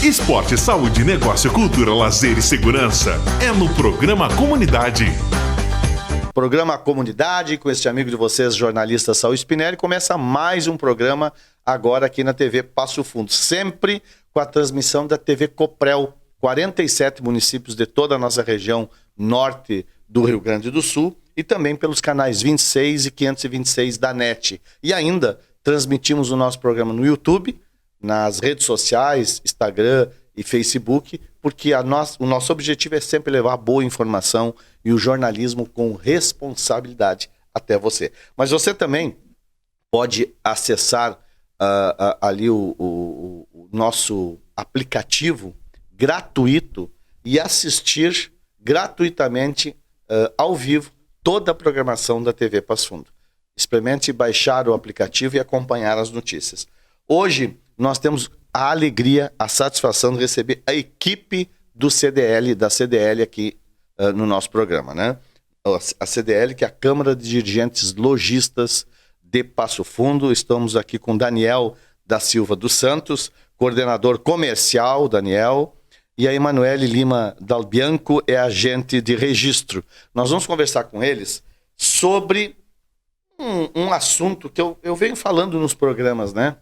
Esporte, saúde, negócio, cultura, lazer e segurança é no Programa Comunidade. Programa Comunidade, com este amigo de vocês, jornalista Saul Spinelli, começa mais um programa agora aqui na TV Passo Fundo, sempre com a transmissão da TV Coprel, 47 municípios de toda a nossa região norte do Rio Grande do Sul e também pelos canais 26 e 526 da NET. E ainda transmitimos o nosso programa no YouTube, nas redes sociais, Instagram e Facebook, porque o nosso objetivo é sempre levar boa informação e o jornalismo com responsabilidade até você. Mas você também pode acessar ali o nosso aplicativo gratuito e assistir gratuitamente ao vivo toda a programação da TV Passo Fundo. Experimente baixar o aplicativo e acompanhar as notícias. Hoje nós temos a alegria, a satisfação de receber a equipe da CDL aqui no nosso programa, né? A CDL, que é a Câmara de Dirigentes Lojistas de Passo Fundo. Estamos aqui com Daniel da Silva dos Santos, coordenador comercial, Daniel, e a Emanuele Lima Dalbianco é agente de registro. Nós vamos conversar com eles sobre um assunto que eu venho falando nos programas, né?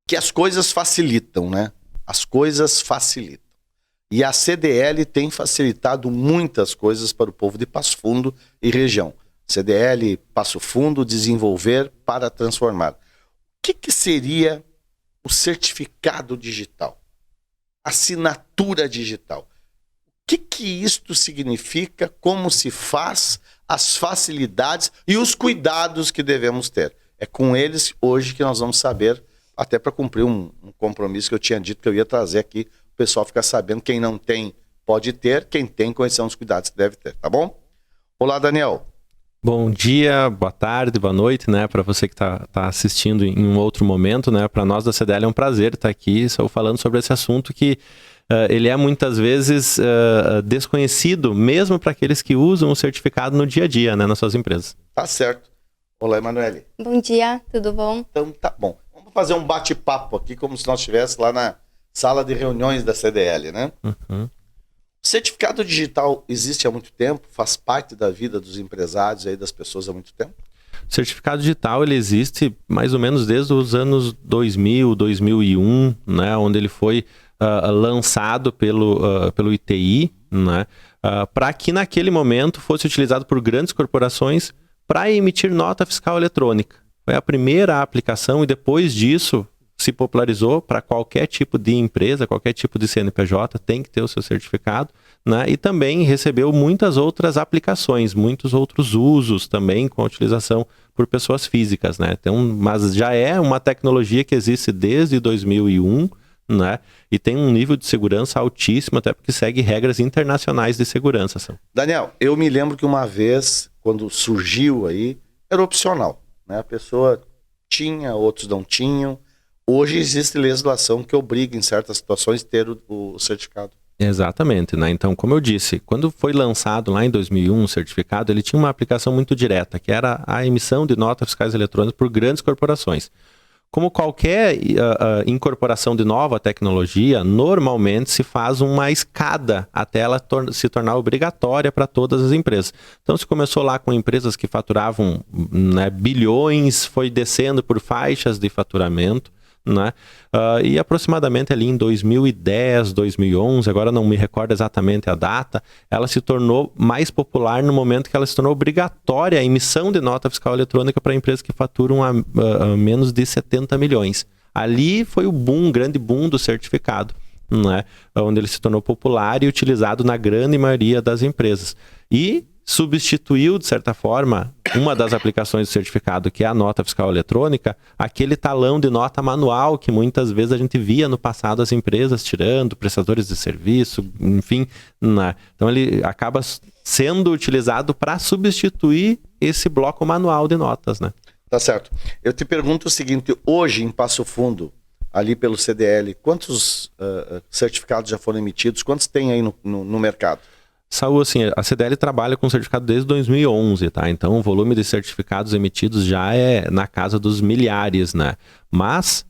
Que as coisas facilitam, né? As coisas facilitam. E a CDL tem facilitado muitas coisas para o povo de Passo Fundo e região. CDL Passo Fundo, desenvolver para transformar. O que seria o certificado digital? Assinatura digital. O que isto significa? Como se faz? As facilidades e os cuidados que devemos ter. É com eles hoje que nós vamos saber, até para cumprir um compromisso que eu tinha dito que eu ia trazer aqui, o pessoal ficar sabendo, quem não tem pode ter, quem tem conhecer os cuidados que deve ter, tá bom? Olá, Daniel. Bom dia, boa tarde, boa noite, né, para você que tá assistindo em um outro momento, né, para nós da CDL é um prazer estar aqui, só falando sobre esse assunto que ele é muitas vezes desconhecido, mesmo para aqueles que usam o certificado no dia a dia, né, nas suas empresas. Tá certo. Olá, Emanuele. Bom dia, tudo bom? Então tá bom. Fazer um bate-papo aqui, como se nós estivéssemos lá na sala de reuniões da CDL, né? Uhum. O certificado digital existe há muito tempo? Faz parte da vida dos empresários e das pessoas há muito tempo? O certificado digital, ele existe mais ou menos desde os anos 2000, 2001, né? Onde ele foi lançado pelo ITI, né? Para que naquele momento fosse utilizado por grandes corporações para emitir nota fiscal eletrônica. Foi a primeira aplicação e depois disso se popularizou para qualquer tipo de empresa, qualquer tipo de CNPJ, tem que ter o seu certificado, né? E também recebeu muitas outras aplicações, muitos outros usos também com a utilização por pessoas físicas, né? Então, mas já é uma tecnologia que existe desde 2001, né? E tem um nível de segurança altíssimo, até porque segue regras internacionais de segurança. Daniel, eu me lembro que uma vez, quando surgiu aí, era opcional. A pessoa tinha, outros não tinham. Hoje existe legislação que obriga, em certas situações, ter o certificado. Exatamente, né? Então, como eu disse, quando foi lançado lá em 2001 o certificado, ele tinha uma aplicação muito direta, que era a emissão de notas fiscais eletrônicas por grandes corporações. Como qualquer incorporação de nova tecnologia, normalmente se faz uma escada até ela se tornar obrigatória para todas as empresas. Então, se começou lá com empresas que faturavam, né, bilhões, foi descendo por faixas de faturamento, né? E aproximadamente ali em 2010, 2011, agora não me recordo exatamente a data, ela se tornou mais popular no momento que ela se tornou obrigatória a emissão de nota fiscal eletrônica para empresas que faturam a menos de 70 milhões. Ali foi o boom, grande boom do certificado, né? Onde ele se tornou popular e utilizado na grande maioria das empresas. E substituiu, de certa forma, uma das aplicações do certificado, que é a nota fiscal eletrônica, aquele talão de nota manual que muitas vezes a gente via no passado as empresas tirando, prestadores de serviço, enfim, né? Então ele acaba sendo utilizado para substituir esse bloco manual de notas, né? Tá certo. Eu te pergunto o seguinte, hoje em Passo Fundo, ali pelo CDL, quantos certificados já foram emitidos? Quantos tem aí no mercado? Saúl, assim, a CDL trabalha com certificado desde 2011, tá? Então o volume de certificados emitidos já é na casa dos milhares, né? Mas,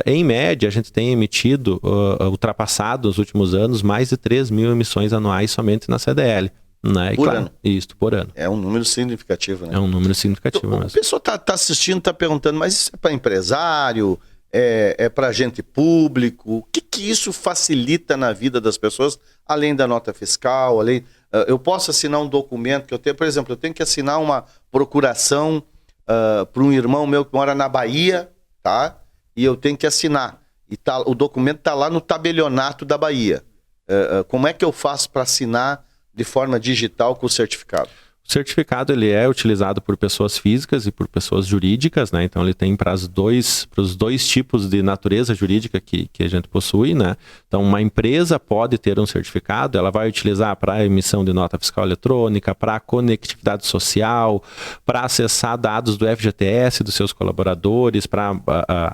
em média, a gente tem emitido, ultrapassado nos últimos anos, mais de 3 mil emissões anuais somente na CDL. Né? Por ano? Isso, por ano. É um número significativo, né? É um número significativo mesmo. A pessoa tá assistindo, tá perguntando, mas isso é para empresário? É para agente público? O que isso facilita na vida das pessoas, além da nota fiscal, eu posso assinar um documento que eu tenho, por exemplo, eu tenho que assinar uma procuração para um irmão meu que mora na Bahia, tá? E eu tenho que assinar. E o documento está lá no tabelionato da Bahia. Como é que eu faço para assinar de forma digital com o certificado? O certificado ele é utilizado por pessoas físicas e por pessoas jurídicas, né? Então ele tem para os dois tipos de natureza jurídica que a gente possui, né? Então uma empresa pode ter um certificado, ela vai utilizar para a emissão de nota fiscal eletrônica, para a conectividade social, para acessar dados do FGTS dos seus colaboradores, para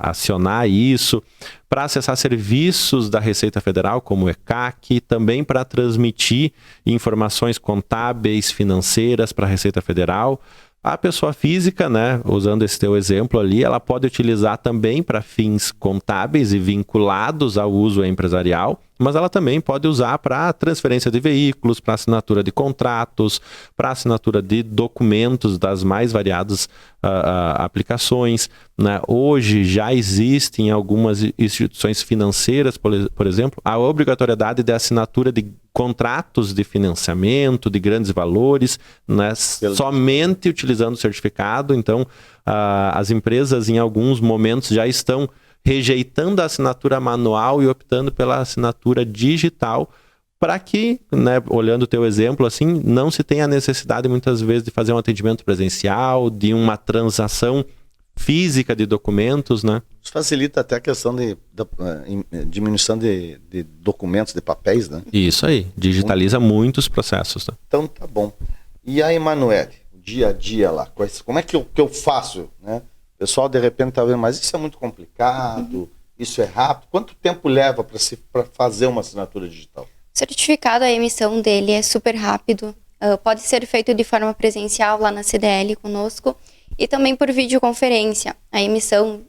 acionar isso, para acessar serviços da Receita Federal, como o ECAC, também para transmitir informações contábeis, financeiras para a Receita Federal. A pessoa física, né, usando esse teu exemplo ali, ela pode utilizar também para fins contábeis e vinculados ao uso empresarial, mas ela também pode usar para transferência de veículos, para assinatura de contratos, para assinatura de documentos das mais variadas aplicações, né? Hoje já existem algumas instituições financeiras, por exemplo, a obrigatoriedade de assinatura de contratos de financiamento de grandes valores, né? Somente utilizando o certificado. Então, as empresas em alguns momentos já estão rejeitando a assinatura manual e optando pela assinatura digital, para que, né, olhando o teu exemplo, assim, não se tenha necessidade muitas vezes de fazer um atendimento presencial, de uma transação física de documentos, né? Isso facilita até a questão de diminuição de documentos, de papéis, né? Isso aí, digitaliza muitos processos. Né? Então tá bom. E a Emanuele, o dia a dia lá, como é que eu faço, né? O pessoal de repente tá vendo, mas isso é muito complicado, isso é rápido. Quanto tempo leva para fazer uma assinatura digital? O certificado, a emissão dele é super rápido. Pode ser feito de forma presencial lá na CDL conosco e também por videoconferência. A emissão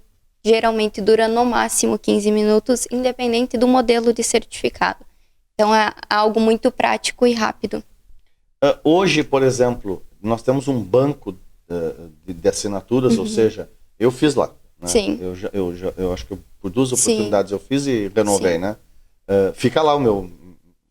geralmente dura no máximo 15 minutos, independente do modelo de certificado. Então é algo muito prático e rápido. Hoje, por exemplo, nós temos um banco de assinaturas, ou seja, eu fiz lá. Né? Sim. Eu acho que por 2 oportunidades eu fiz e renovei, né? Fica lá o meu...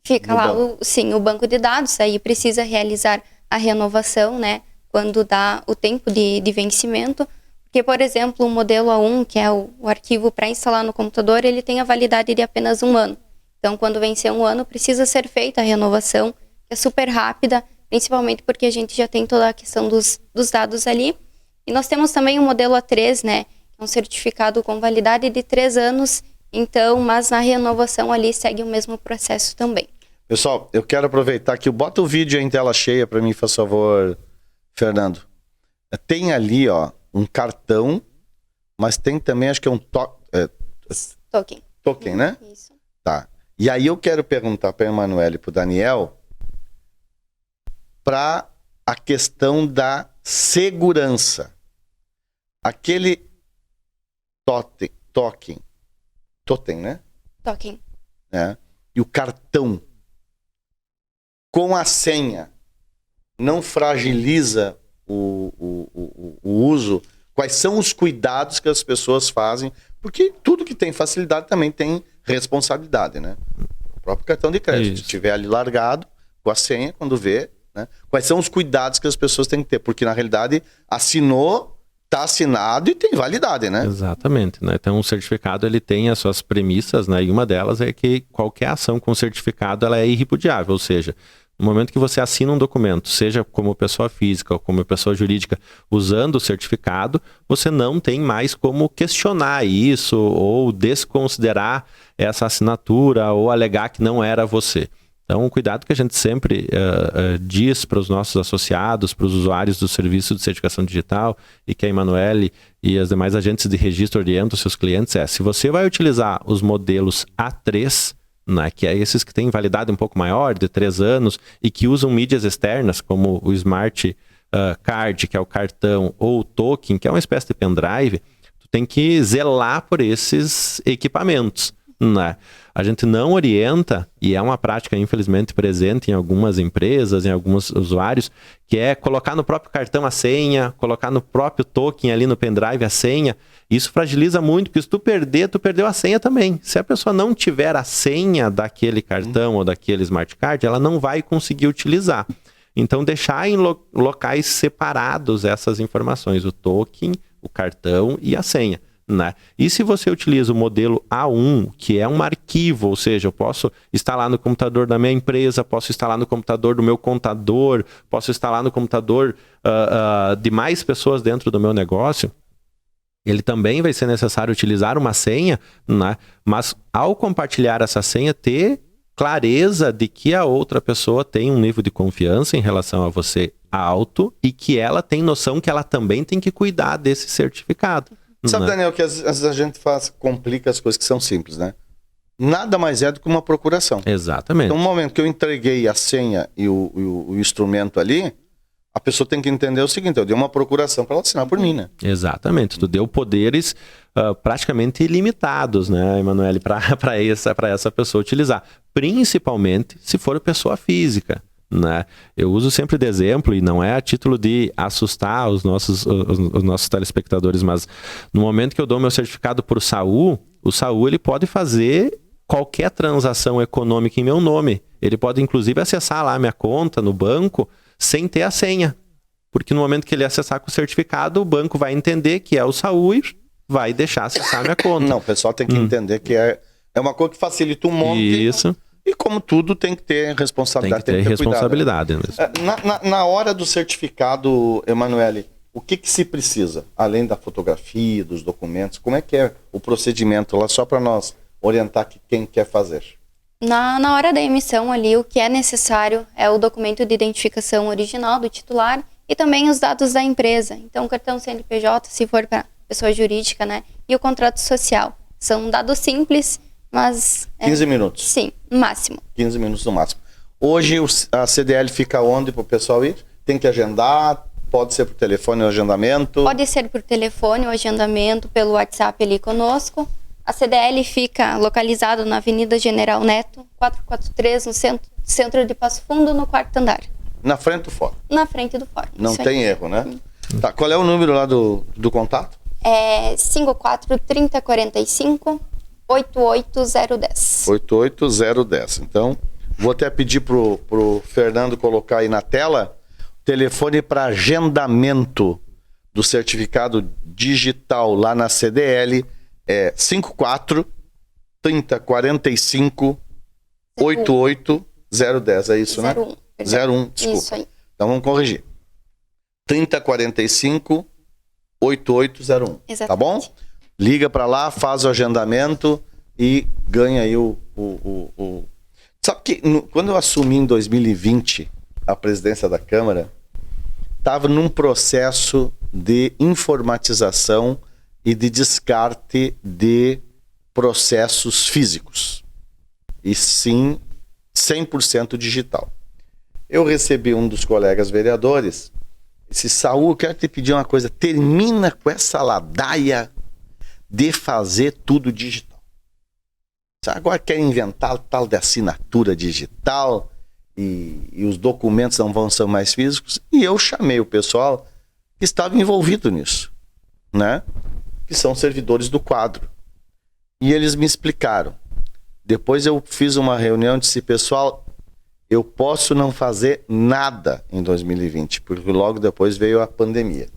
Fica lá, o banco de dados, aí precisa realizar a renovação, né? Quando dá o tempo de vencimento. Porque, por exemplo, o modelo A1, que é o arquivo para instalar no computador, ele tem a validade de apenas 1 ano. Então, quando vencer 1 ano, precisa ser feita a renovação, que é super rápida, principalmente porque a gente já tem toda a questão dos dados ali. E nós temos também o modelo A3, né? Que é um certificado com validade de 3 anos, então, mas na renovação ali segue o mesmo processo também. Pessoal, eu quero aproveitar aqui, bota o vídeo em tela cheia para mim, por favor, Fernando. Tem ali, ó, um cartão, mas tem também, acho que é um token. Token, né? Isso. Tá. E aí eu quero perguntar para a Emanuele e para o Daniel para a questão da segurança. Aquele token, né? Token. E o cartão com a senha não fragiliza o uso? Quais são os cuidados que as pessoas fazem? Porque tudo que tem facilidade também tem responsabilidade, né? O próprio cartão de crédito, se estiver ali largado com a senha, quando vê, né? Quais são os cuidados que as pessoas têm que ter? Porque na realidade assinou, está assinado e tem validade, né? Exatamente, né? Então o certificado ele tem as suas premissas, né? E uma delas é que qualquer ação com certificado ela é irrepudiável, ou seja, no momento que você assina um documento, seja como pessoa física ou como pessoa jurídica, usando o certificado, você não tem mais como questionar isso ou desconsiderar essa assinatura ou alegar que não era você. Então, o cuidado que a gente sempre diz para os nossos associados, para os usuários do serviço de certificação digital, e que a Emanuele e as demais agentes de registro orientam os seus clientes, se você vai utilizar os modelos A3, né, que é esses que têm validade um pouco maior, de 3 anos, e que usam mídias externas, como o Smart Card, que é o cartão, ou o token, que é uma espécie de pendrive, tu tem que zelar por esses equipamentos, né? A gente não orienta, e é uma prática infelizmente presente em algumas empresas, em alguns usuários, que é colocar no próprio cartão a senha, colocar no próprio token ali no pendrive a senha. Isso fragiliza muito, porque se tu perder, tu perdeu a senha também. Se a pessoa não tiver a senha daquele cartão ou daquele smart card, ela não vai conseguir utilizar. Então, deixar em locais separados essas informações, o token, o cartão e a senha, né? E se você utiliza o modelo A1, que é um arquivo, ou seja, eu posso instalar no computador da minha empresa, posso instalar no computador do meu contador, posso instalar no computador de mais pessoas dentro do meu negócio, ele também vai ser necessário utilizar uma senha, né? Mas ao compartilhar essa senha, ter clareza de que a outra pessoa tem um nível de confiança em relação a você alto e que ela tem noção que ela também tem que cuidar desse certificado. Sabe, né? Daniel, que às vezes a gente complica as coisas que são simples, né? Nada mais é do que uma procuração. Exatamente. Então, no momento que eu entreguei a senha e o instrumento ali, a pessoa tem que entender o seguinte: eu dei uma procuração para ela assinar por mim, né? Exatamente. Tu deu poderes praticamente ilimitados, né, Emanuele, para essa pessoa utilizar. Principalmente se for pessoa física, né? Eu uso sempre de exemplo, e não é a título de assustar os nossos telespectadores, mas no momento que eu dou meu certificado para o Saúl ele pode fazer qualquer transação econômica em meu nome. Ele pode, inclusive, acessar lá a minha conta no banco sem ter a senha. Porque no momento que ele acessar com o certificado, o banco vai entender que é o Saúl e vai deixar acessar a minha conta. Não, o pessoal tem que entender que é uma coisa que facilita um monte. Isso. E como tudo, tem que ter responsabilidade. Tem que ter responsabilidade cuidado, mesmo. Na hora do certificado, Emanuele, o que se precisa? Além da fotografia, dos documentos, como é que é o procedimento lá, só para nós orientar quem quer fazer? Na hora da emissão ali, o que é necessário é o documento de identificação original do titular e também os dados da empresa. Então, o cartão CNPJ, se for para pessoa jurídica, né? E o contrato social. São dados simples, mas... 15 minutos? Sim, no máximo. 15 minutos no máximo. Hoje a CDL fica onde para o pessoal ir? Tem que agendar? Pode ser por telefone o agendamento? Pode ser por telefone o agendamento, pelo WhatsApp ali conosco. A CDL fica localizada na Avenida General Neto, 443, no centro de Passo Fundo, no 4º andar. Na frente do fórum? Na frente do fórum. Não tem erro, né? Tá, qual é o número lá do contato? É 54 30 45 88010. 88010. Então, vou até pedir pro Fernando colocar aí na tela o telefone para agendamento do certificado digital lá na CDL. É 54 30 45 88010. É isso, 01, né? perdão. 01, desculpa. Isso aí. Então vamos corrigir. 30 45 8801. Exatamente. Tá bom? Liga para lá, faz o agendamento e ganha aí o... Sabe que quando eu assumi em 2020 a presidência da Câmara, estava num processo de informatização e de descarte de processos físicos. E sim, 100% digital. Eu recebi um dos colegas vereadores, disse: Saúl, eu quero te pedir uma coisa, termina com essa ladaia de fazer tudo digital. Agora quer inventar tal de assinatura digital e os documentos não vão ser mais físicos. E eu chamei o pessoal que estava envolvido nisso, né? Que são servidores do quadro. E eles me explicaram. Depois eu fiz uma reunião e disse: pessoal, eu posso não fazer nada em 2020, porque logo depois veio a pandemia.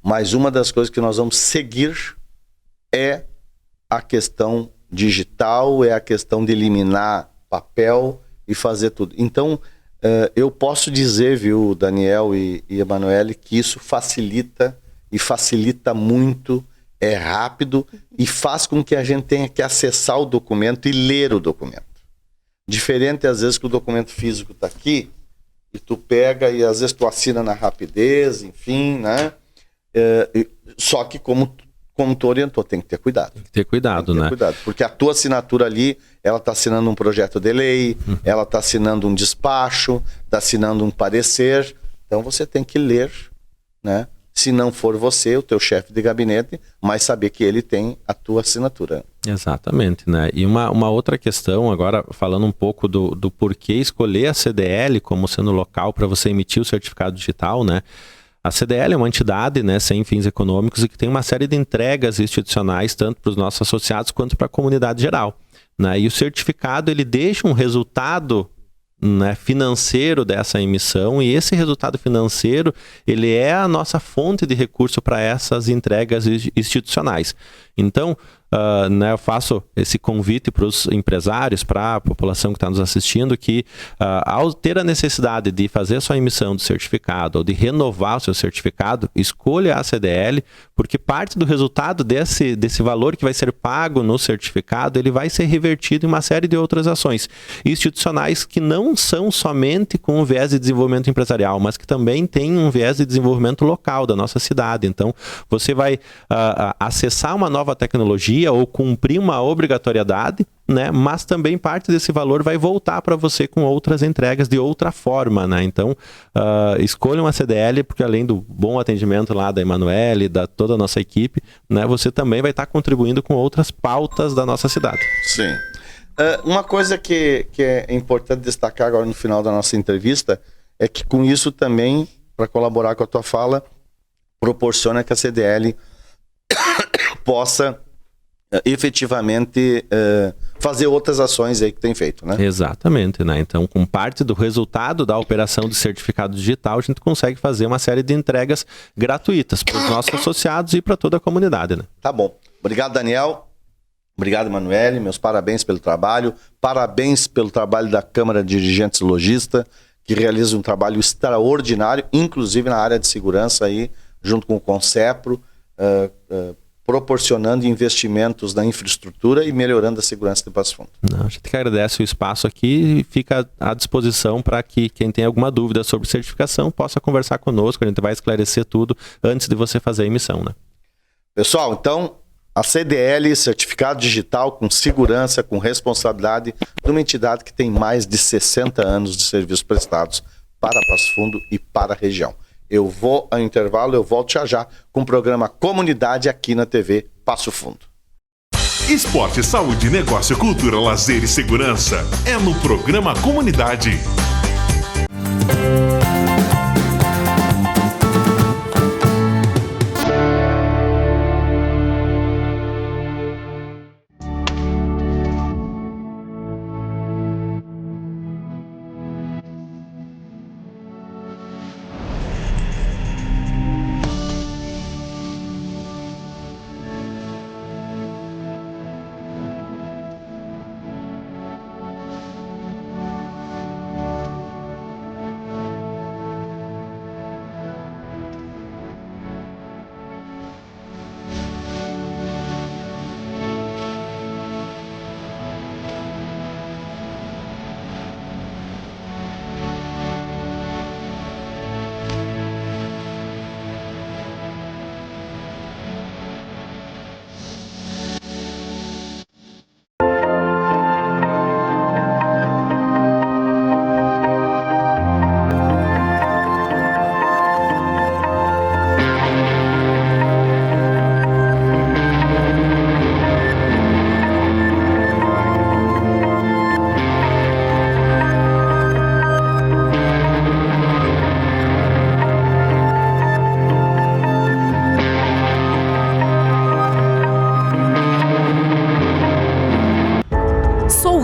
Mas uma das coisas que nós vamos seguir é a questão digital, é a questão de eliminar papel e fazer tudo. Então, eu posso dizer, viu, Daniel e Emanuele, que isso facilita e facilita muito, é rápido e faz com que a gente tenha que acessar o documento e ler o documento. Diferente, às vezes, que o documento físico está aqui e tu pega e às vezes tu assina na rapidez, enfim, né? Só que como como tu orientou, tem que ter cuidado. Tem que ter cuidado, né? Cuidado, porque a tua assinatura ali, ela está assinando um projeto de lei, ela está assinando um despacho, está assinando um parecer. Então você tem que ler, né? Se não for você, o teu chefe de gabinete, mas saber que ele tem a tua assinatura. Exatamente, né? E uma outra questão, agora falando um pouco do porquê escolher a CDL como sendo local para você emitir o certificado digital, né? A CDL é uma entidade, né, sem fins econômicos e que tem uma série de entregas institucionais, tanto para os nossos associados quanto para a comunidade geral, né? E o certificado, ele deixa um resultado, né, financeiro dessa emissão, e esse resultado financeiro, ele é a nossa fonte de recurso para essas entregas institucionais. Então, né, eu faço esse convite para os empresários, para a população que está nos assistindo, que ao ter a necessidade de fazer a sua emissão do certificado ou de renovar o seu certificado, escolha a CDL, porque parte do resultado desse valor que vai ser pago no certificado, ele vai ser revertido em uma série de outras ações institucionais que não são somente com um viés de desenvolvimento empresarial, mas que também tem um viés de desenvolvimento local da nossa cidade. Então, você vai acessar uma nova tecnologia ou cumprir uma obrigatoriedade, né? Mas também parte desse valor vai voltar para você com outras entregas de outra forma, né? Então, escolham a CDL, porque além do bom atendimento lá da Emanuele, da toda a nossa equipe, né? Você também vai estar contribuindo com outras pautas da nossa cidade. Sim. Uma coisa que é importante destacar agora no final da nossa entrevista é que com isso também, para colaborar com a tua fala, proporciona que a CDL possa efetivamente fazer outras ações aí que tem feito, né? Exatamente, né? Então, com parte do resultado da operação de certificado digital, a gente consegue fazer uma série de entregas gratuitas para os nossos associados e para toda a comunidade, né? Tá bom. Obrigado, Daniel. Obrigado, Emanuele. Meus parabéns pelo trabalho. Parabéns pelo trabalho da Câmara de Dirigentes Logista, que realiza um trabalho extraordinário, inclusive na área de segurança aí, junto com o Concepro, proporcionando investimentos na infraestrutura e melhorando a segurança de Passo Fundo. A gente que agradece o espaço aqui e fica à disposição para que quem tem alguma dúvida sobre certificação possa conversar conosco. A gente vai esclarecer tudo antes de você fazer a emissão, né? Pessoal, então, a CDL, certificado digital com segurança, com responsabilidade, de uma entidade que tem mais de 60 anos de serviços prestados para Passo Fundo e para a região. Eu vou ao intervalo, eu volto já com o programa Comunidade aqui na TV Passo Fundo. Esporte, saúde, negócio, cultura, lazer e segurança é no programa Comunidade.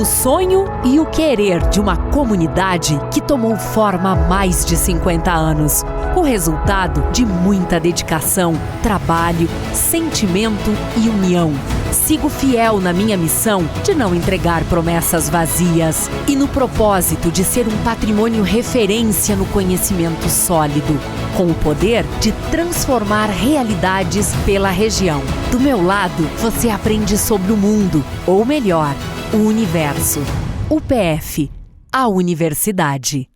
O sonho e o querer de uma comunidade que tomou forma há mais de 50 anos. O resultado de muita dedicação, trabalho, sentimento e união. Sigo fiel na minha missão de não entregar promessas vazias e no propósito de ser um patrimônio referência no conhecimento sólido, com o poder de transformar realidades pela região. Do meu lado, você aprende sobre o mundo, ou melhor, o universo. UPF, a universidade.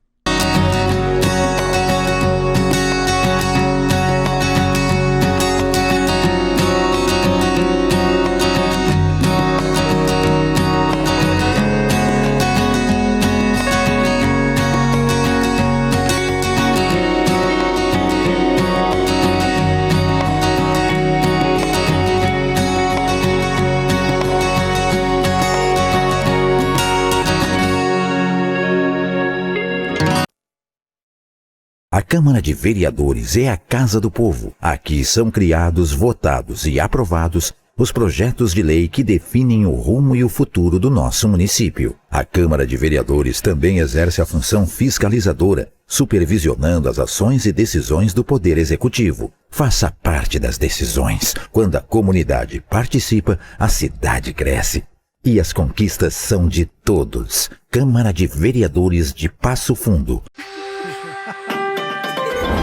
A Câmara de Vereadores é a Casa do Povo. Aqui são criados, votados e aprovados os projetos de lei que definem o rumo e o futuro do nosso município. A Câmara de Vereadores também exerce a função fiscalizadora, supervisionando as ações e decisões do Poder Executivo. Faça parte das decisões. Quando a comunidade participa, a cidade cresce. E as conquistas são de todos. Câmara de Vereadores de Passo Fundo.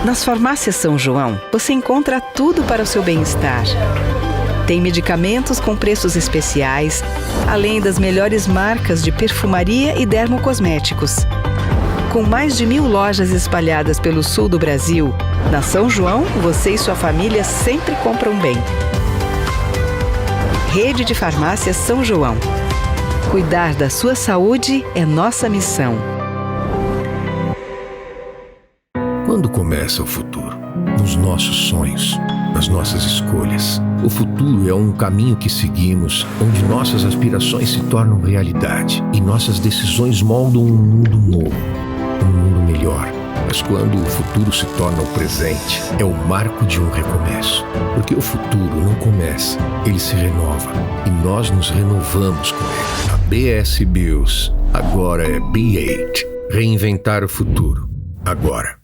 Nas farmácias São João, você encontra tudo para o seu bem-estar. Tem medicamentos com preços especiais, além das melhores marcas de perfumaria e dermocosméticos. Com mais de 1.000 lojas espalhadas pelo sul do Brasil, na São João, você e sua família sempre compram bem. Rede de Farmácias São João. Cuidar da sua saúde é nossa missão. Quando começa o futuro? Nos nossos sonhos, nas nossas escolhas. O futuro é um caminho que seguimos, onde nossas aspirações se tornam realidade e nossas decisões moldam um mundo novo, um mundo melhor. Mas quando o futuro se torna o presente, é o marco de um recomeço. Porque o futuro não começa, ele se renova. E nós nos renovamos com ele. A BS Bios agora é B8. Reinventar o futuro. Agora.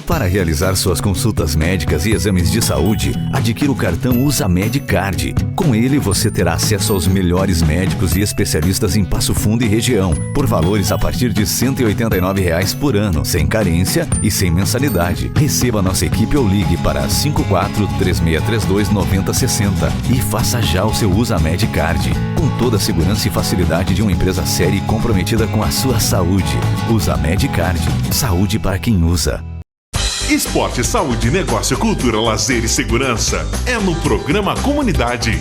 Para realizar suas consultas médicas e exames de saúde, adquira o cartão Usamed Card. Com ele, você terá acesso aos melhores médicos e especialistas em Passo Fundo e região, por valores a partir de R$ 189 por ano, sem carência e sem mensalidade. Receba nossa equipe ou ligue para 54-3632-9060 e faça já o seu Usamed Card, com toda a segurança e facilidade de uma empresa séria e comprometida com a sua saúde. Usamed Card. Saúde para quem usa. Esporte, saúde, negócio, cultura, lazer e segurança é no programa Comunidade.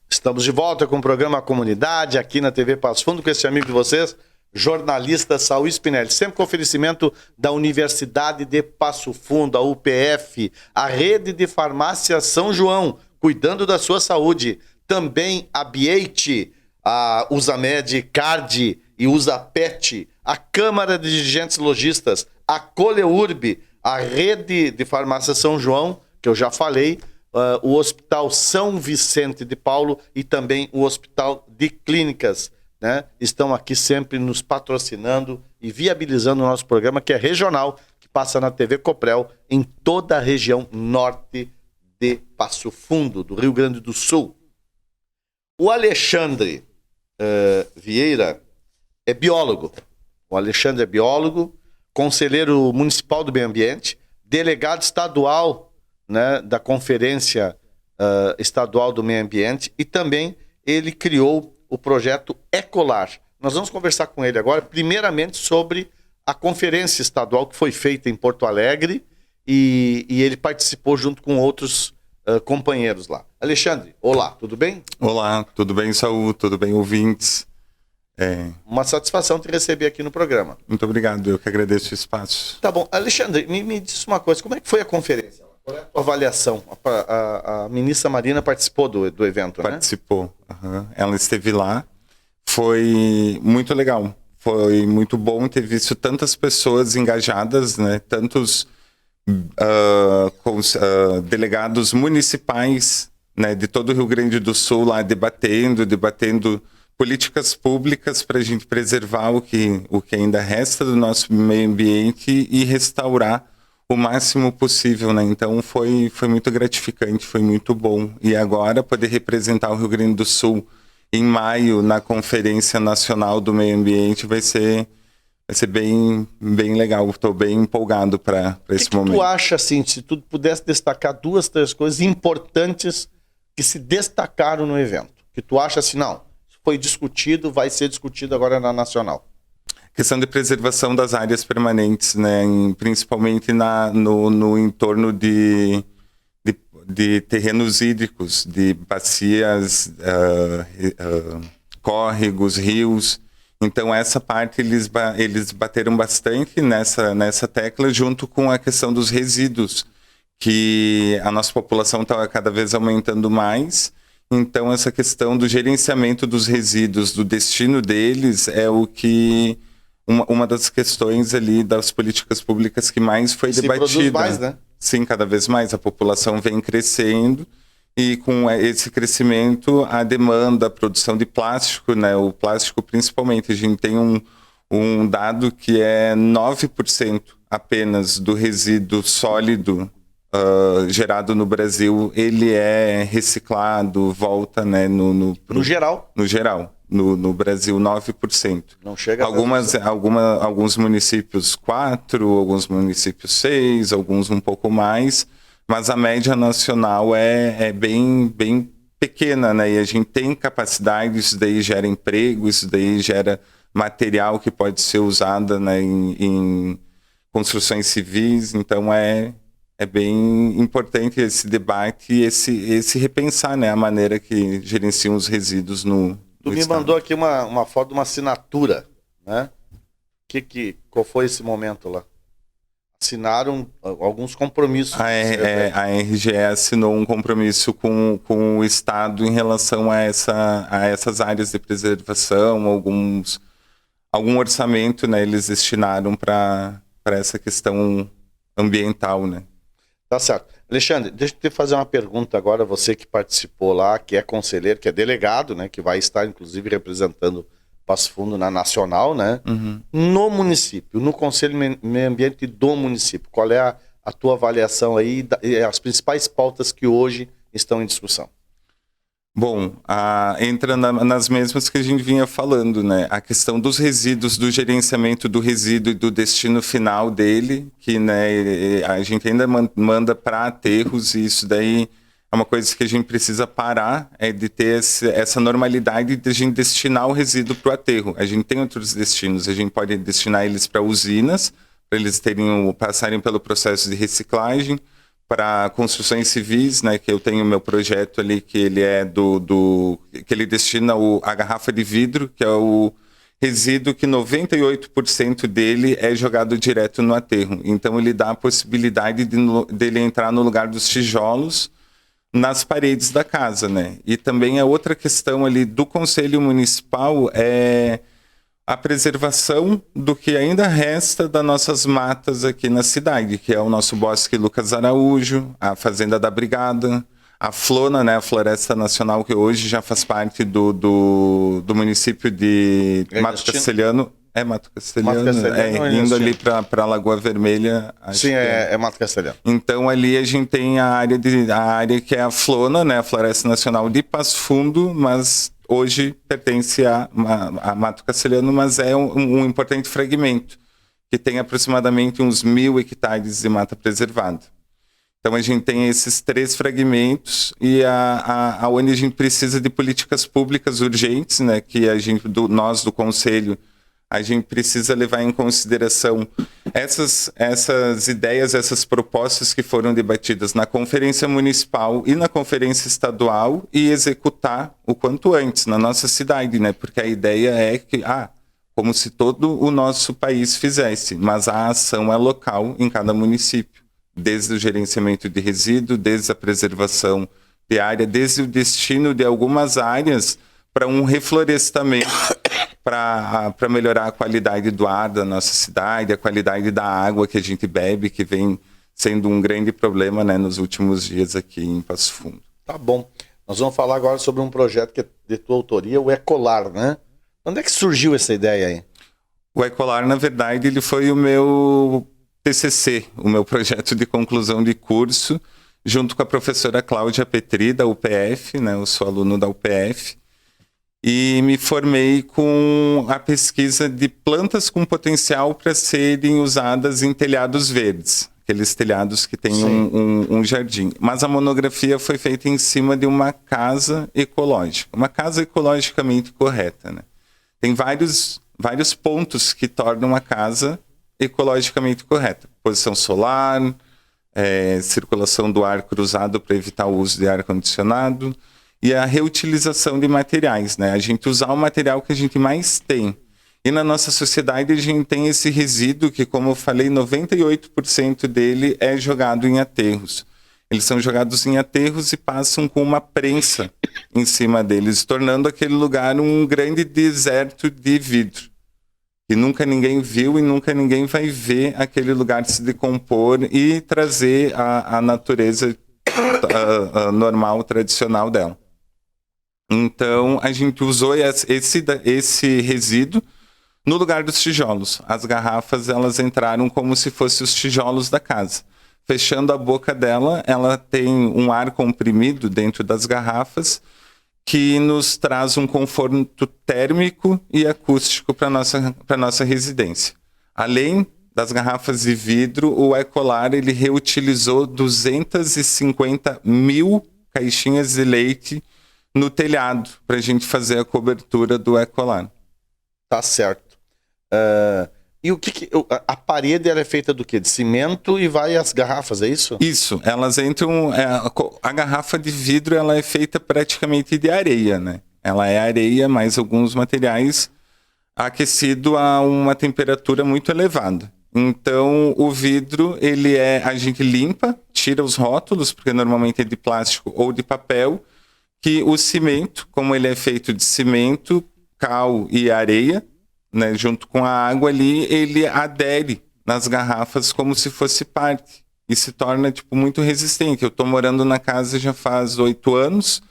Estamos de volta com o programa Comunidade aqui na TV Passo Fundo com esse amigo de vocês, jornalista Saul Spinelli, sempre com oferecimento da Universidade de Passo Fundo, a UPF, a Rede de Farmácia São João, cuidando da sua saúde. Também a B8, a Usamed Card e Usapet, a Câmara de Dirigentes Logistas, a Coleurb, a Rede de Farmácia São João, que eu já falei, o Hospital São Vicente de Paulo e também o Hospital de Clínicas, né? Estão aqui sempre nos patrocinando e viabilizando o nosso programa, que é regional, que passa na TV Coprel em toda a região norte de Passo Fundo, do Rio Grande do Sul. O Alexandre Vieira é biólogo. O Alexandre é biólogo, conselheiro municipal do meio ambiente, delegado estadual, né, da Conferência Estadual do Meio Ambiente, e também ele criou o projeto Ecolar. Nós vamos conversar com ele agora, primeiramente sobre a conferência estadual que foi feita em Porto Alegre e ele participou junto com outros companheiros lá. Alexandre, olá, tudo bem? Olá, tudo bem, Saul? Tudo bem, ouvintes? Uma satisfação te receber aqui no programa. Muito obrigado, eu que agradeço o espaço. Tá bom. Alexandre, me diz uma coisa, como é que foi a conferência? Qual é a tua avaliação? A ministra Marina participou do evento, né? Participou, ela esteve lá, foi muito legal, foi muito bom ter visto tantas pessoas engajadas, né? Tantos delegados municipais, né? De todo o Rio Grande do Sul lá debatendo políticas públicas para a gente preservar o que ainda resta do nosso meio ambiente e restaurar o máximo possível, né? Então foi muito gratificante, foi muito bom. E agora poder representar o Rio Grande do Sul em maio na Conferência Nacional do Meio Ambiente vai ser bem legal. Estou bem empolgado para esse momento. O que tu acha, assim, se tu pudesse destacar 2, 3 coisas importantes que se destacaram no evento? Que tu acha assim, não, foi discutido, vai ser discutido agora na Nacional? questão de preservação das áreas permanentes, né? Principalmente no entorno de terrenos hídricos, de bacias, córregos, rios. Então, essa parte eles bateram bastante nessa tecla, junto com a questão dos resíduos, que a nossa população está cada vez aumentando mais. Então, essa questão do gerenciamento dos resíduos, do destino deles, é o que uma das questões ali das políticas públicas que mais foi debatida. Se produz mais, né? Sim, cada vez mais. A população vem crescendo e com esse crescimento, a demanda, a produção de plástico, né? O plástico principalmente. A gente tem um dado que é 9% apenas do resíduo sólido gerado no Brasil, ele é reciclado, volta, né, no geral. No geral. No Brasil, 9%. Não chega a alguns municípios 4%, alguns municípios 6%, alguns um pouco mais, mas a média nacional é bem pequena, né? E a gente tem capacidade, isso daí gera emprego, isso daí gera material que pode ser usado, né, em construções civis, então é bem importante esse debate e esse repensar, né, a maneira que gerenciam os resíduos no Tu me mandou aqui uma foto de uma assinatura, né? Qual foi esse momento lá? Assinaram alguns compromissos. A RGE assinou um compromisso com o Estado em relação a essas áreas de preservação, algum orçamento, né, eles destinaram para essa questão ambiental, né? Tá certo. Alexandre, deixa eu te fazer uma pergunta agora, você que participou lá, que é conselheiro, que é delegado, né, que vai estar, inclusive, representando Passo Fundo na Nacional, né? Uhum. No município, no Conselho Meio Ambiente do município, qual é a tua avaliação aí, as principais pautas que hoje estão em discussão? Bom, entra nas mesmas que a gente vinha falando, né? A questão dos resíduos, do gerenciamento do resíduo e do destino final dele, que, né, a gente ainda manda para aterros, e isso daí é uma coisa que a gente precisa parar, de ter essa normalidade de a gente destinar o resíduo para o aterro. A gente tem outros destinos, a gente pode destinar eles para usinas, para eles passarem pelo processo de reciclagem, para construções civis, né, que eu tenho meu projeto ali, que ele é que ele destina a garrafa de vidro, que é o resíduo que 98% dele é jogado direto no aterro. Então ele dá a possibilidade dele entrar no lugar dos tijolos nas paredes da casa, né? E também a outra questão ali do Conselho Municipal é a preservação do que ainda resta das nossas matas aqui na cidade, que é o nosso Bosque Lucas Araújo, a Fazenda da Brigada, a Flona, né, a Floresta Nacional, que hoje já faz parte do município de Mato Castelhano. É Mato Castelhano, indo ali para a Lagoa Vermelha. Sim, é Mato Castelhano. Então ali a gente tem a área que é a Flona, né, a Floresta Nacional de Passo Fundo, mas hoje pertence a Mato Castelhano, mas é um importante fragmento, que tem aproximadamente uns 1.000 hectares de mata preservada. Então a gente tem esses 3 fragmentos e onde a gente precisa de políticas públicas urgentes, né, que nós do Conselho, a gente precisa levar em consideração essas ideias, essas propostas que foram debatidas na Conferência Municipal e na Conferência Estadual e executar o quanto antes na nossa cidade, né? Porque a ideia é que, como se todo o nosso país fizesse, mas a ação é local em cada município, desde o gerenciamento de resíduo, desde a preservação de área, desde o destino de algumas áreas para um reflorestamento, para melhorar a qualidade do ar da nossa cidade, a qualidade da água que a gente bebe, que vem sendo um grande problema, né, nos últimos dias aqui em Passo Fundo. Tá bom. Nós vamos falar agora sobre um projeto que é de tua autoria, o Ecolar, né? Onde é que surgiu essa ideia aí? O Ecolar, na verdade, ele foi o meu TCC, o meu projeto de conclusão de curso, junto com a professora Cláudia Petri, da UPF, né? Eu sou aluno da UPF. E me formei com a pesquisa de plantas com potencial para serem usadas em telhados verdes, aqueles telhados que têm um jardim. Mas a monografia foi feita em cima de uma casa ecológica, uma casa ecologicamente correta, né? Tem vários vários pontos que tornam a casa ecologicamente correta. Posição solar, circulação do ar cruzado para evitar o uso de ar-condicionado e a reutilização de materiais, né? A gente usar o material que a gente mais tem. E na nossa sociedade a gente tem esse resíduo que, como eu falei, 98% dele é jogado em aterros. Eles são jogados em aterros e passam com uma prensa em cima deles, tornando aquele lugar um grande deserto de vidro. E nunca ninguém viu e nunca ninguém vai ver aquele lugar se decompor e trazer a natureza normal, tradicional dela. Então, a gente usou esse resíduo no lugar dos tijolos. As garrafas, elas entraram como se fossem os tijolos da casa. Fechando a boca dela, ela tem um ar comprimido dentro das garrafas que nos traz um conforto térmico e acústico para nossa residência. Além das garrafas de vidro, o Ecolar ele reutilizou 250 mil caixinhas de leite no telhado para a gente fazer a cobertura do Ecolar. Tá certo. E a parede ela é feita do quê? De cimento e vai as garrafas, é isso? Isso, elas entram... a garrafa de vidro ela é feita praticamente de areia, né? Ela é areia mais alguns materiais aquecido a uma temperatura muito elevada. Então, o vidro, a gente limpa, tira os rótulos, porque normalmente é de plástico ou de papel, que o cimento, como ele é feito de cimento, cal e areia, né, junto com a água ali, ele adere nas garrafas como se fosse parte e se torna muito resistente. Eu estou morando na casa já faz 8 anos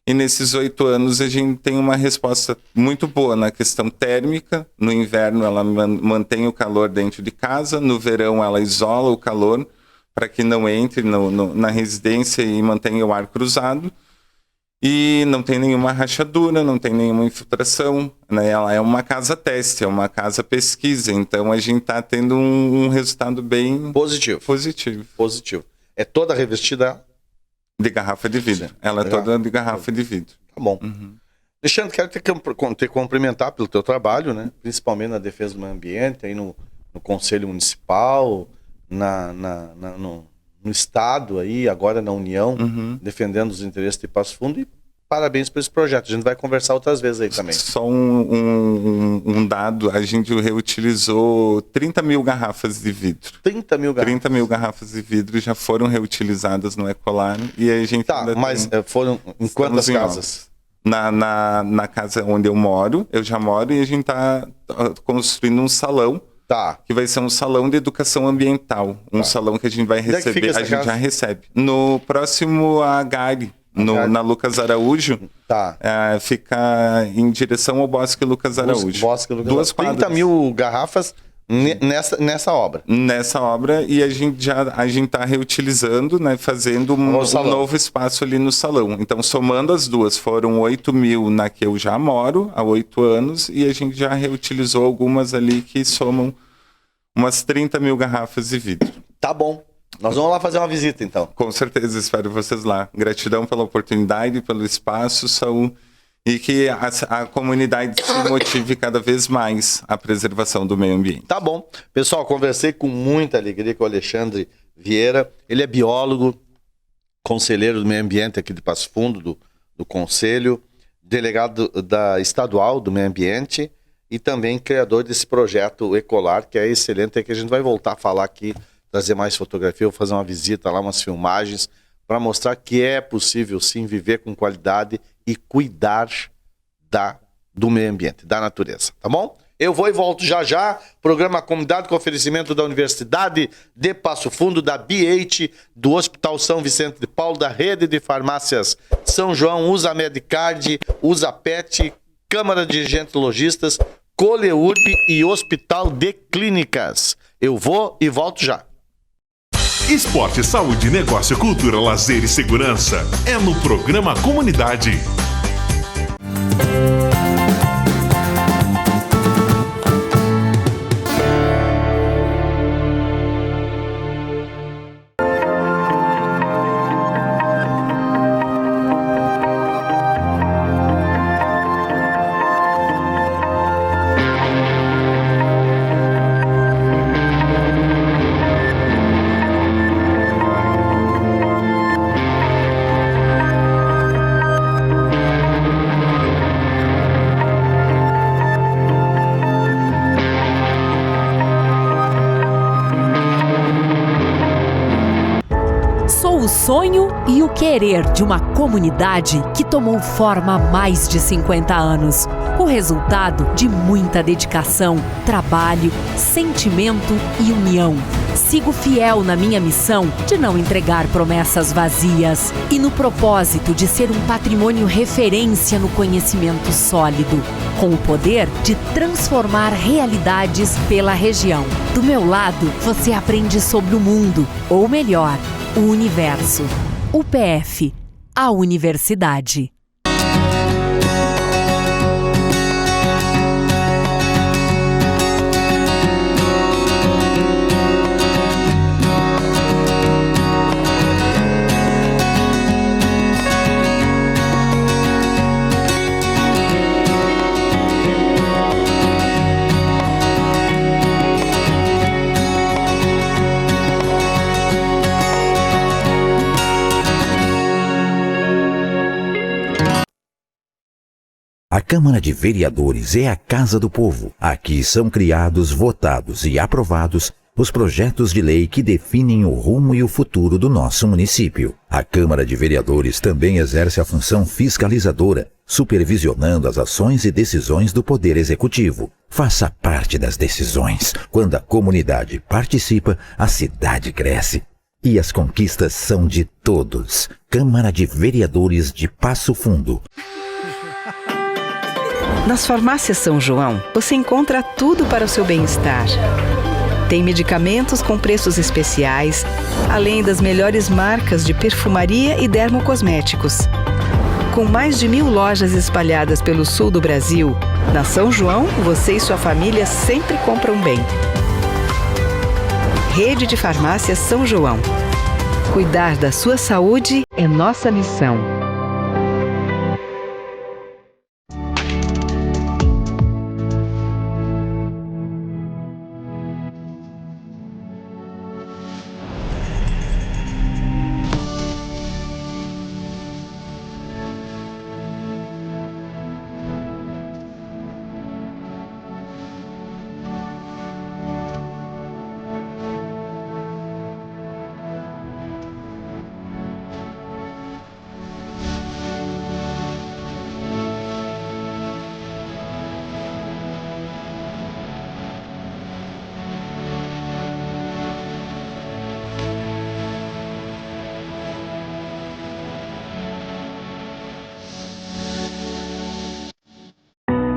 e nesses 8 anos a gente tem uma resposta muito boa na questão térmica. No inverno ela mantém o calor dentro de casa, no verão ela isola o calor para que não entre na residência e mantenha o ar cruzado. E não tem nenhuma rachadura, não tem nenhuma infiltração, né? Ela é uma casa teste, é uma casa pesquisa, então a gente está tendo um resultado bem positivo. É toda revestida de garrafa de vidro. Ela é toda de garrafa de vidro. Tá bom. Uhum. Alexandre, quero te cumprimentar pelo teu trabalho, né? Principalmente na defesa do meio ambiente, aí no Conselho Municipal, no Estado, aí, agora na União, defendendo os interesses de Passo Fundo, e parabéns por esse projeto. A gente vai conversar outras vezes aí também. Só um dado, a gente reutilizou 30 mil garrafas de vidro. 30 mil garrafas? 30 mil garrafas de vidro já foram reutilizadas no Ecolar e a gente foram em quantas casas? Na casa onde eu já moro, e a gente está construindo um salão. Que vai ser um salão de educação ambiental. Um salão que a gente vai receber. A gente já recebe. No próximo a Gari, na Lucas Araújo. Fica em direção ao Bosque Lucas Araújo. Duas 30 mil garrafas nessa obra. Nessa obra, e a gente está reutilizando, né, fazendo um novo espaço ali no salão. Então, somando as duas, foram 8 mil na que eu já moro há 8 anos, e a gente já reutilizou algumas ali que somam umas 30 mil garrafas de vidro. Tá bom. Nós vamos lá fazer uma visita, então. Com certeza, espero vocês lá. Gratidão pela oportunidade, pelo espaço, e que a comunidade se motive cada vez mais à preservação do meio ambiente. Tá bom. Pessoal, conversei com muita alegria com o Alexandre Vieira. Ele é biólogo, conselheiro do meio ambiente aqui de Passo Fundo, do Conselho, delegado estadual do meio ambiente e também criador desse projeto Ecolar, que é excelente, é que a gente vai voltar a falar aqui, trazer mais fotografia, vou fazer uma visita lá, umas filmagens, para mostrar que é possível sim viver com qualidade e cuidar do meio ambiente, da natureza, tá bom? Eu vou e volto já. Programa Comunidade com oferecimento da Universidade de Passo Fundo, da BH, do Hospital São Vicente de Paulo, da Rede de Farmácias São João, Usa Medicard, Usa Pet, Câmara de Dirigentes Logistas, Coleurb e Hospital de Clínicas. Eu vou e volto já. Esporte, saúde, negócio, cultura, lazer e segurança é no programa Comunidade. sonho e o querer de uma comunidade que tomou forma há mais de 50 anos. O resultado de muita dedicação, trabalho, sentimento e união. Sigo fiel na minha missão de não entregar promessas vazias e no propósito de ser um patrimônio referência no conhecimento sólido, com o poder de transformar realidades pela região. Do meu lado, você aprende sobre o mundo, ou melhor, o universo. UPF, a universidade. A Câmara de Vereadores é a Casa do Povo. Aqui são criados, votados e aprovados os projetos de lei que definem o rumo e o futuro do nosso município. A Câmara de Vereadores também exerce a função fiscalizadora, supervisionando as ações e decisões do Poder Executivo. Faça parte das decisões. Quando a comunidade participa, a cidade cresce. E as conquistas são de todos. Câmara de Vereadores de Passo Fundo. Nas farmácias São João, você encontra tudo para o seu bem-estar. Tem medicamentos com preços especiais, além das melhores marcas de perfumaria e dermocosméticos. Com mais de 1000 lojas espalhadas pelo sul do Brasil, na São João, você e sua família sempre compram bem. Rede de Farmácias São João. Cuidar da sua saúde é nossa missão.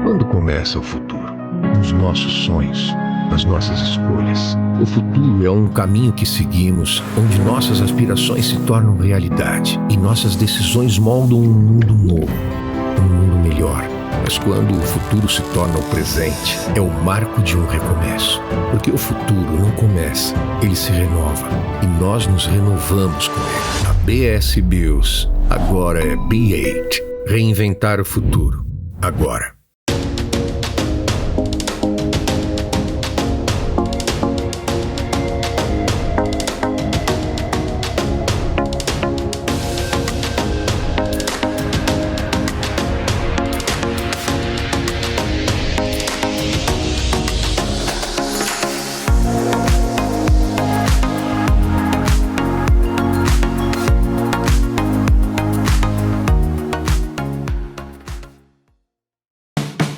Quando começa o futuro? Nos nossos sonhos, nas nossas escolhas. O futuro é um caminho que seguimos, onde nossas aspirações se tornam realidade e nossas decisões moldam um mundo novo, um mundo melhor. Mas quando o futuro se torna o presente, é o marco de um recomeço. Porque o futuro não começa, ele se renova. E nós nos renovamos com ele. A BS Bills agora é B8. Reinventar o futuro. Agora.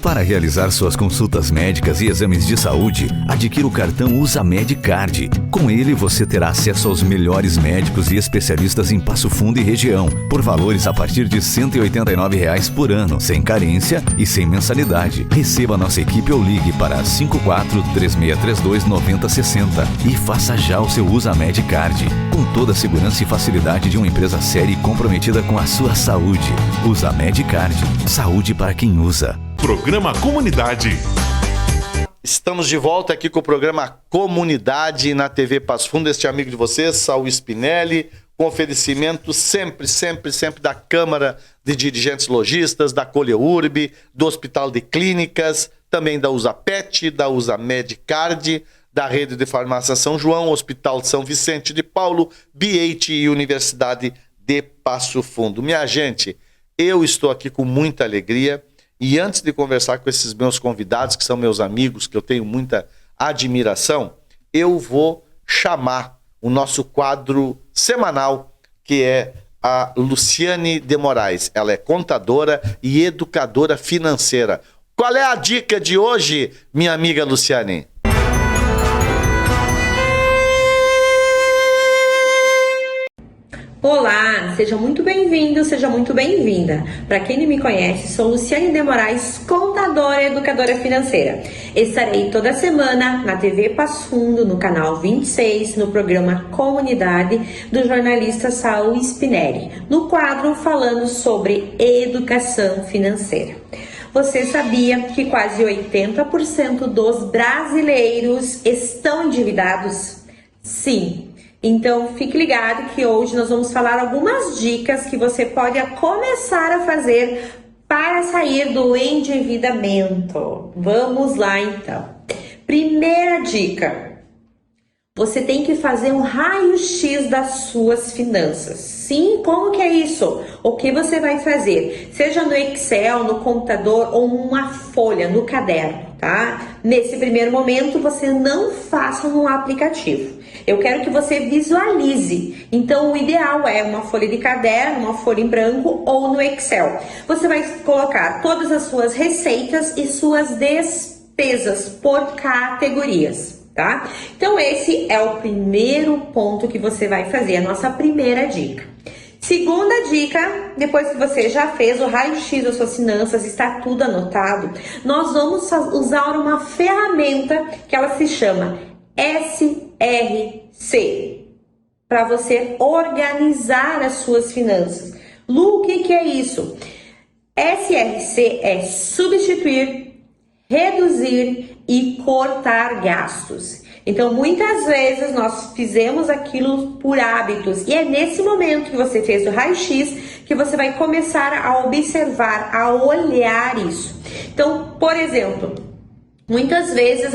Para realizar suas consultas médicas e exames de saúde, adquira o cartão Usamed Card. Com ele, você terá acesso aos melhores médicos e especialistas em Passo Fundo e região, por valores a partir de R$ 189 por ano, sem carência e sem mensalidade. Receba a nossa equipe ou ligue para 54-3632-9060 e faça já o seu Usamed Card, com toda a segurança e facilidade de uma empresa séria e comprometida com a sua saúde. Usamed Card. Saúde para quem usa. Programa Comunidade. Estamos de volta aqui com o programa Comunidade na TV Passo Fundo. Este amigo de vocês, Saul Spinelli, com oferecimento sempre da Câmara de Dirigentes Lojistas, da Colheurb, do Hospital de Clínicas, também da Usapet, da Usamed Card, da Rede de Farmácia São João, Hospital São Vicente de Paulo, B8 e Universidade de Passo Fundo. Minha gente, eu estou aqui com muita alegria. E antes de conversar com esses meus convidados, que são meus amigos, que eu tenho muita admiração, eu vou chamar o nosso quadro semanal, que é a Luciane de Moraes. Ela é contadora e educadora financeira. Qual é a dica de hoje, minha amiga Luciane? Olá, seja muito bem-vindo, seja muito bem-vinda. Para quem não me conhece, sou Luciane de Moraes, contadora e educadora financeira. Estarei toda semana na TV Passo Fundo, no canal 26, no programa Comunidade, do jornalista Saul Spinelli, no quadro falando sobre educação financeira. Você sabia que quase 80% dos brasileiros estão endividados? Sim. Então, fique ligado que hoje nós vamos falar algumas dicas que você pode começar a fazer para sair do endividamento. Vamos lá, então. Primeira dica. Você tem que fazer um raio-x das suas finanças. Sim, como que é isso? O que você vai fazer? Seja no Excel, no computador ou numa folha, no caderno, tá? Nesse primeiro momento, você não faça no aplicativo. Eu quero que você visualize. Então, o ideal é uma folha de caderno, uma folha em branco ou no Excel. Você vai colocar todas as suas receitas e suas despesas por categorias, tá? Então, esse é o primeiro ponto que você vai fazer, a nossa primeira dica. Segunda dica, depois que você já fez o raio-x das suas finanças, está tudo anotado, nós vamos usar uma ferramenta que ela se chama SRC, para você organizar as suas finanças. Lu, o que é isso? SRC é substituir, reduzir e cortar gastos. Então, muitas vezes nós fizemos aquilo por hábitos e é nesse momento que você fez o raio-x que você vai começar a observar, a olhar isso. Então, por exemplo, muitas vezes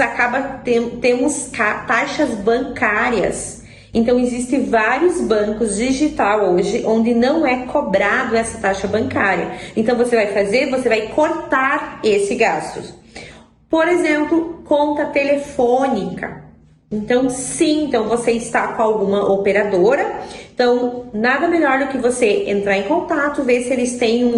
temos taxas bancárias. Então, existem vários bancos digital hoje onde não é cobrado essa taxa bancária. Então, você vai cortar esse gasto. Por exemplo, conta telefônica. Então, sim, você está com alguma operadora. Então, nada melhor do que você entrar em contato, ver se eles têm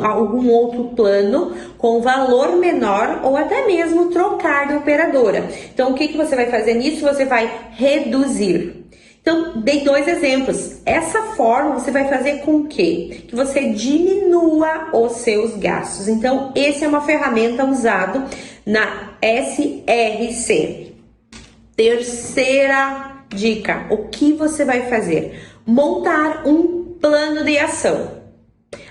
algum outro plano com valor menor ou até mesmo trocar de operadora. Então, o que você vai fazer nisso? Você vai reduzir. Então, dei 2 exemplos. Essa forma você vai fazer com que você diminua os seus gastos. Então, essa é uma ferramenta usada na SRC. Terceira dica, o que você vai fazer? Montar um plano de ação.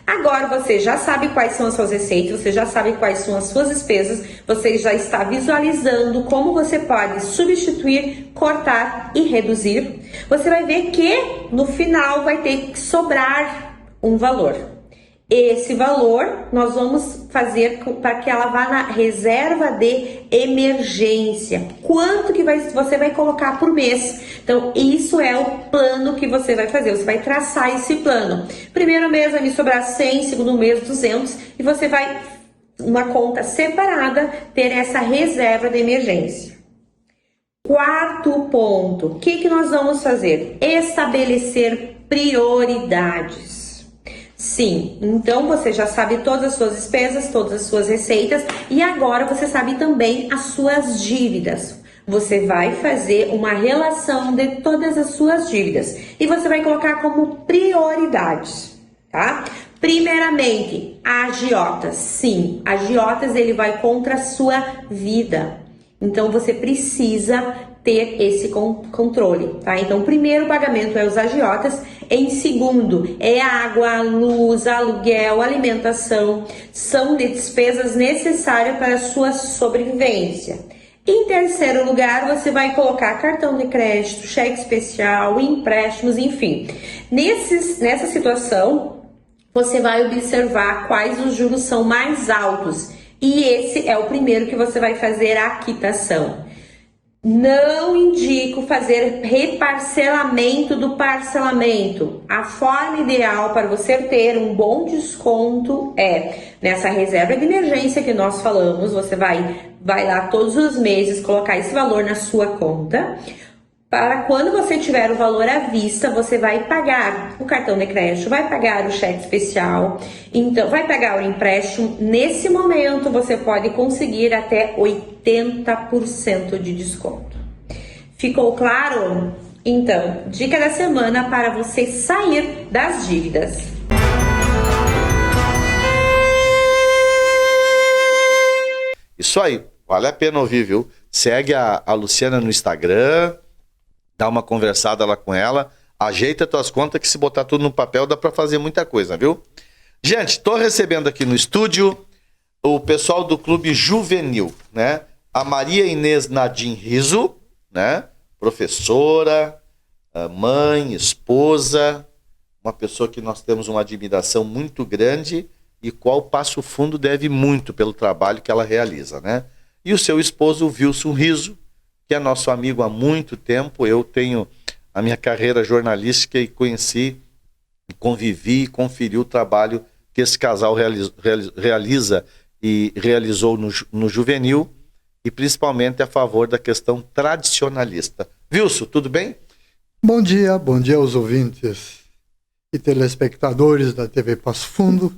Agora você já sabe quais são as suas receitas, você já sabe quais são as suas despesas, você já está visualizando como você pode substituir, cortar e reduzir. Você vai ver que no final vai ter que sobrar um valor. Esse valor nós vamos fazer para que ela vá na reserva de emergência. Quanto que você vai colocar por mês? Então, isso é o plano que você vai fazer. Você vai traçar esse plano. Primeiro mês vai me sobrar 100, segundo mês 200 e você vai, uma conta separada, ter essa reserva de emergência. Quarto ponto, o que nós vamos fazer? Estabelecer prioridades. Sim, então você já sabe todas as suas despesas, todas as suas receitas e agora você sabe também as suas dívidas. Você vai fazer uma relação de todas as suas dívidas e você vai colocar como prioridades, tá? Primeiramente, agiotas. Sim, agiotas ele vai contra a sua vida. Então você precisa ter esse controle, tá? Então, o primeiro pagamento é os agiotas, em segundo é água, luz, aluguel, alimentação, são despesas necessárias para a sua sobrevivência. Em terceiro lugar, você vai colocar cartão de crédito, cheque especial, empréstimos, enfim. Nessa situação, você vai observar quais os juros são mais altos e esse é o primeiro que você vai fazer a quitação. Não indico fazer reparcelamento do parcelamento. A forma ideal para você ter um bom desconto é nessa reserva de emergência que nós falamos. Você vai lá todos os meses colocar esse valor na sua conta. Para quando você tiver o valor à vista, você vai pagar o cartão de crédito, vai pagar o cheque especial, então vai pagar o empréstimo. Nesse momento, você pode conseguir até 80% de desconto. Ficou claro? Então, dica da semana para você sair das dívidas. Isso aí, vale a pena ouvir, viu? Segue a Luciana no Instagram, dá uma conversada lá com ela, ajeita tuas contas que se botar tudo no papel dá para fazer muita coisa, viu? Gente, tô recebendo aqui no estúdio o pessoal do Clube Juvenil, né? A Maria Inês Nadim Riso, né? Professora, mãe, esposa, uma pessoa que nós temos uma admiração muito grande e qual Passo Fundo deve muito pelo trabalho que ela realiza, né? E o seu esposo, o Wilson Riso, que é nosso amigo há muito tempo. Eu tenho a minha carreira jornalística e conheci, convivi e conferi o trabalho que esse casal realiza e realizou no Juvenil, e principalmente a favor da questão tradicionalista. Wilson, tudo bem? Bom dia aos ouvintes e telespectadores da TV Passo Fundo.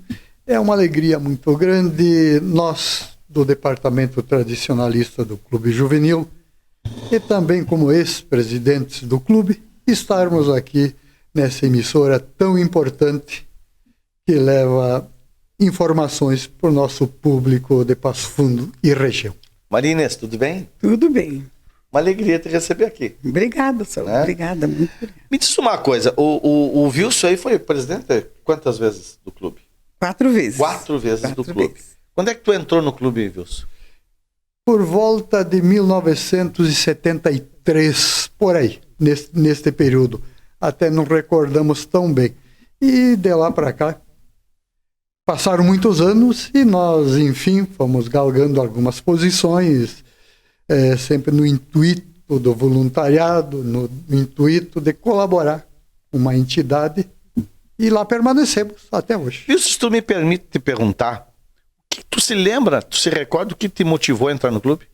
É uma alegria muito grande nós, do Departamento Tradicionalista do Clube Juvenil, e também como ex-presidentes do clube, estarmos aqui nessa emissora tão importante que leva informações para o nosso público de Passo Fundo e região. Maria Inês, tudo bem? Tudo bem. Uma alegria te receber aqui. Obrigada, Saúl. Né? Obrigada, muito obrigada. Me diz uma coisa, o Wilson aí foi presidente quantas vezes do clube? 4 vezes. 4 vezes do clube. Quando é que tu entrou no clube, Wilson? Por volta de 1973, por aí, neste período. Até não recordamos tão bem. E de lá para cá, passaram muitos anos e nós, enfim, fomos galgando algumas posições, sempre no intuito do voluntariado, no intuito de colaborar com uma entidade, e lá permanecemos até hoje. Wilson, se tu me permite te perguntar, tu se lembra, tu se recorda o que te motivou a entrar no clube?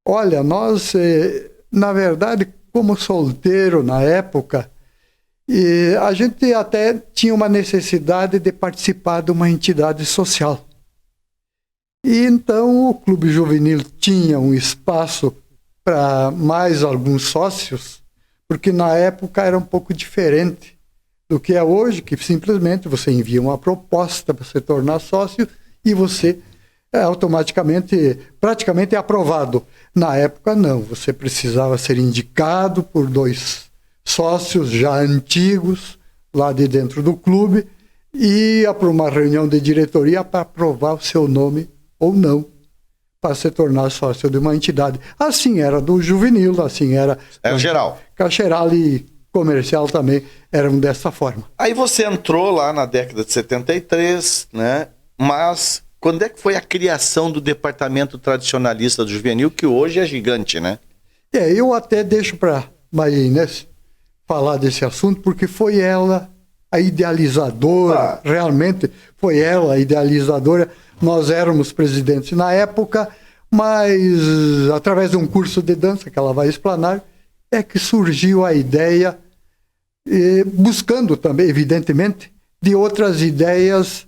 Olha, nós, na verdade, como solteiro na época, a gente até tinha uma necessidade de participar de uma entidade social. E então o Clube Juvenil tinha um espaço para mais alguns sócios, porque na época era um pouco diferente do que é hoje, que simplesmente você envia uma proposta para se tornar sócio e você automaticamente, praticamente é aprovado. Na época não, você precisava ser indicado por 2 sócios já antigos lá de dentro do clube e ia para uma reunião de diretoria para aprovar o seu nome ou não, para se tornar sócio de uma entidade. Assim era do Juvenil, assim era... Era geral. Cacheral e comercial também eram dessa forma. Aí você entrou lá na década de 73, né? Mas quando é que foi a criação do Departamento Tradicionalista do Juvenil, que hoje é gigante, né? Eu até deixo para Maria Inês falar desse assunto, porque foi ela a idealizadora, realmente foi ela a idealizadora. Nós éramos presidentes na época, mas através de um curso de dança que ela vai explanar, é que surgiu a ideia, buscando também, evidentemente, de outras ideias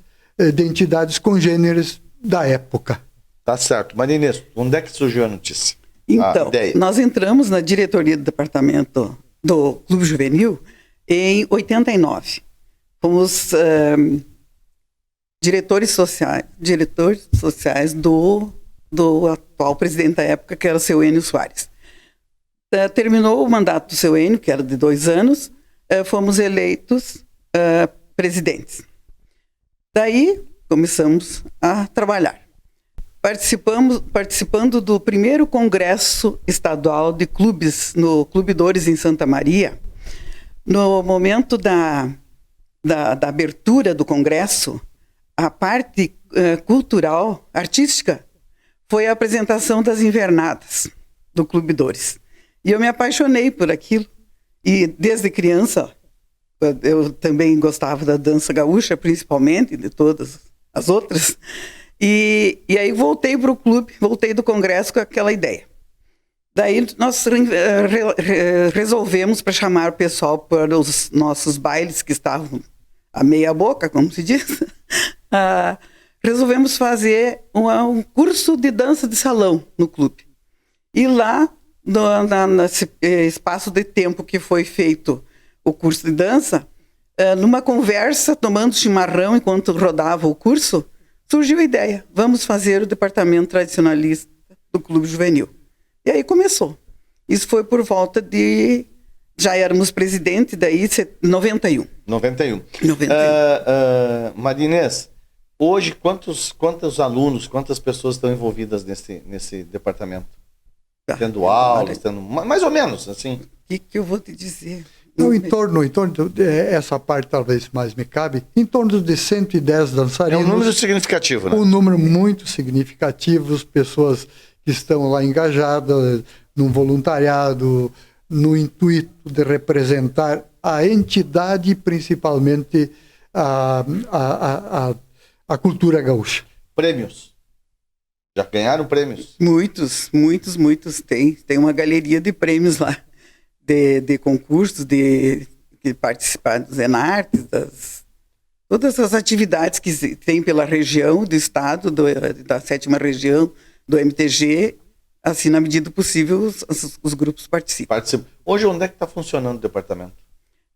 de entidades congêneres da época. Tá certo. Maria Inês, onde é que surgiu a notícia? Então, nós entramos na diretoria do departamento do Clube Juvenil em 89. Fomos diretores sociais do atual presidente da época, que era o seu Enio Soares. Terminou o mandato do seu Enio, que era de 2 anos, fomos eleitos presidentes. Daí, começamos a trabalhar. Participando do primeiro congresso estadual de clubes, no Clube Dores, em Santa Maria. No momento da abertura do congresso, a parte cultural, artística, foi a apresentação das invernadas do Clube Dores. E eu me apaixonei por aquilo. E desde criança, eu também gostava da dança gaúcha, principalmente, de todas as outras. E aí voltei para o clube, voltei do congresso com aquela ideia. Daí nós resolvemos para chamar o pessoal para os nossos bailes que estavam a meia boca, como se diz. Resolvemos fazer um curso de dança de salão no clube. E lá, nesse espaço de tempo que foi feito o curso de dança, numa conversa, tomando chimarrão enquanto rodava o curso, surgiu a ideia, vamos fazer o departamento tradicionalista do Clube Juvenil. E aí começou. Isso foi por volta de... Já éramos presidente, daí 91. 91. Maria Inês, hoje quantos alunos, quantas pessoas estão envolvidas nesse departamento? Tendo aulas, tendo... Mais ou menos, assim. O que eu vou te dizer? Não, em torno essa parte talvez mais me cabe, em torno de 110 dançarinos. É um número significativo, né? Um número muito significativo, pessoas que estão lá engajadas num voluntariado, no intuito de representar a entidade, principalmente a cultura gaúcha. Prêmios? Já ganharam prêmios? Muitos. Tem uma galeria de prêmios lá. De concursos, de participar dos Enartes, todas as atividades que tem pela região, do estado, da 7ª região, do MTG, assim, na medida possível, os grupos participam. Hoje, onde é que está funcionando o departamento?